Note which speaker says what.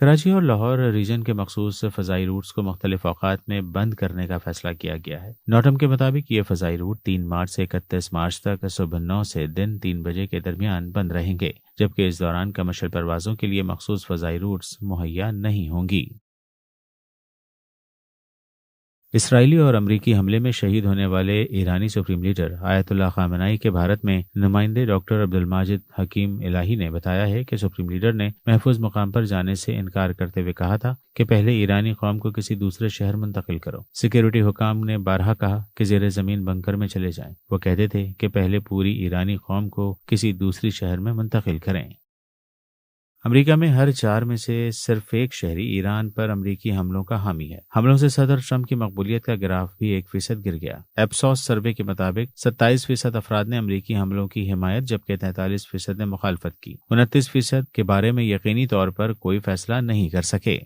Speaker 1: کراچی اور لاہور ریجن کے مخصوص فضائی روٹس کو مختلف اوقات میں بند کرنے کا فیصلہ کیا گیا ہے۔ نوٹم کے مطابق یہ فضائی روٹ 3 مارچ سے 31 مارچ تک صبح 9 سے دن 3 بجے کے درمیان بند رہیں گے، جبکہ اس دوران کمرشل پروازوں کے لیے مخصوص فضائی روٹس مہیا نہیں ہوں گی۔ اسرائیلی اور امریکی حملے میں شہید ہونے والے ایرانی سپریم لیڈر آیت اللہ خامنائی کے بھارت میں نمائندے ڈاکٹر عبدالماجد حکیم الہی نے بتایا ہے کہ سپریم لیڈر نے محفوظ مقام پر جانے سے انکار کرتے ہوئے کہا تھا کہ پہلے ایرانی قوم کو کسی دوسرے شہر منتقل کرو۔ سیکیورٹی حکام نے بارہا کہا کہ زیر زمین بنکر میں چلے جائیں۔ وہ کہتے تھے کہ پہلے پوری ایرانی قوم کو کسی دوسری شہر میں منتقل کریں۔ امریکہ میں ہر 4 میں سے صرف ایک شہری ایران پر امریکی حملوں کا حامی ہے۔ حملوں سے صدر ٹرمپ کی مقبولیت کا گراف بھی 1% گر گیا۔ ایپسوس سروے کے مطابق 27% افراد نے امریکی حملوں کی حمایت جبکہ 43% نے مخالفت کی۔ 29% کے بارے میں یقینی طور پر کوئی فیصلہ نہیں کر سکے۔